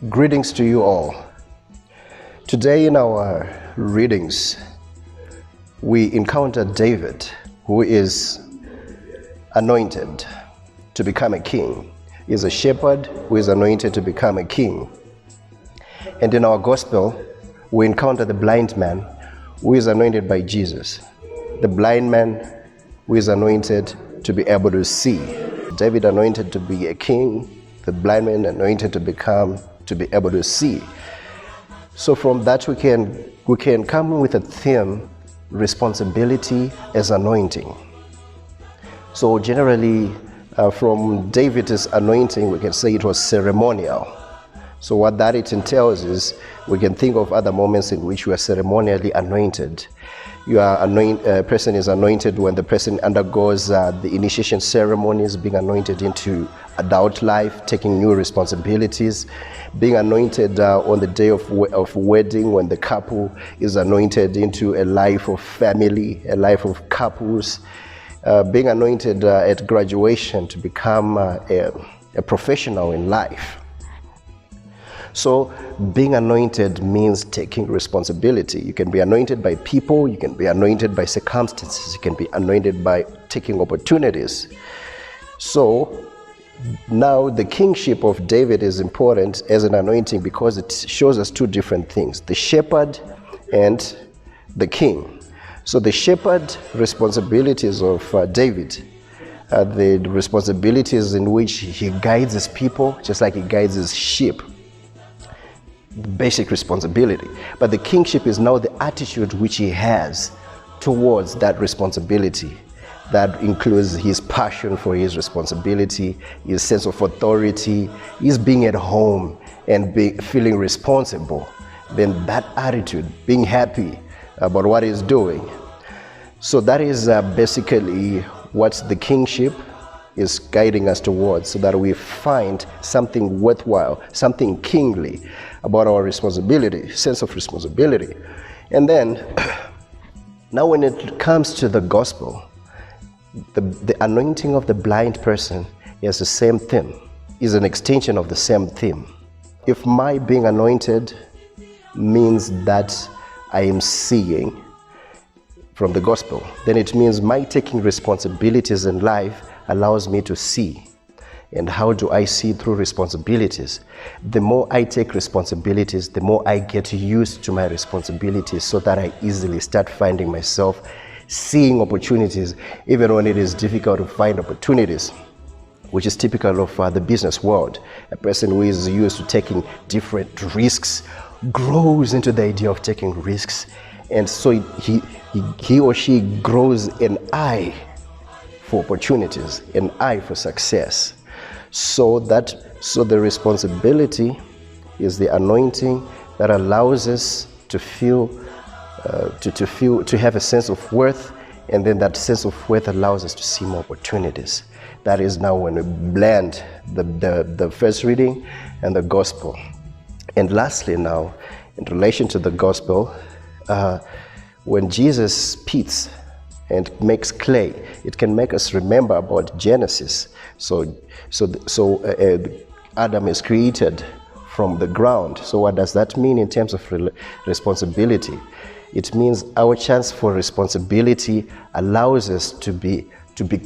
Greetings to you all. Today in our readings, we encounter David, who is anointed to become a king. He is a shepherd who is anointed to become a king. And in our gospel, we encounter the blind man who is anointed by Jesus. The blind man who is anointed to be able to see. David anointed to be a king, the blind man anointed to be able to see. So from that we can come with a theme, responsibility as anointing. So generally from David's anointing we can say it was ceremonial. So what that it entails is we can think of other moments in which we are ceremonially anointed. A person is anointed when the person undergoes the initiation ceremonies, being anointed into adult life, taking new responsibilities, being anointed on the day of wedding, when the couple is anointed into a life of family, a life of couples, being anointed at graduation to become a professional in life. So being anointed means taking responsibility. You can be anointed by people, you can be anointed by circumstances, you can be anointed by taking opportunities. So now the kingship of David is important as an anointing because it shows us two different things, the shepherd and the king. So the shepherd responsibilities of David, the responsibilities in which he guides his people, just like he guides his sheep. Basic responsibility. But the kingship is now the attitude which he has towards that responsibility. That includes his passion for his responsibility, his sense of authority, his being at home and feeling responsible. Then that attitude, being happy about what he's doing. So that is basically what the kingship is guiding us towards, so that we find something worthwhile, something kingly about our responsibility, sense of responsibility. And then, now when it comes to the gospel, the anointing of the blind person is the same theme, is an extension of the same theme. If my being anointed means that I am seeing from the gospel, then it means my taking responsibilities in life allows me to see. And how do I see through responsibilities? The more I take responsibilities, the more I get used to my responsibilities, so that I easily start finding myself seeing opportunities, even when it is difficult to find opportunities, which is typical of the business world. A person who is used to taking different risks grows into the idea of taking risks, and so he or she grows an eye for opportunities, an eye for success. So the responsibility is the anointing that allows us to feel, to have a sense of worth, and then that sense of worth allows us to see more opportunities. That is now when we blend the first reading and the gospel. And lastly now, in relation to the gospel, when Jesus spits and makes clay, it can make us remember about Genesis. So Adam is created from the ground. So what does that mean in terms of responsibility? It means our chance for responsibility allows us to be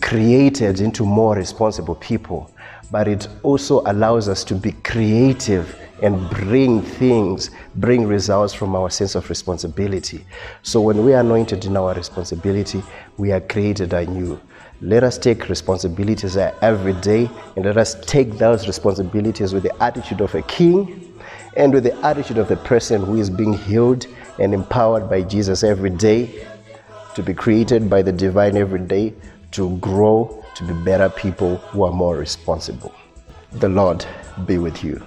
created into more responsible people, but it also allows us to be creative and bring results from our sense of responsibility. So when we are anointed in our responsibility, we are created anew. Let us take responsibilities every day, and let us take those responsibilities with the attitude of a king and with the attitude of the person who is being healed and empowered by Jesus every day, to be created by the divine every day, to grow, to be better people who are more responsible. The Lord be with you.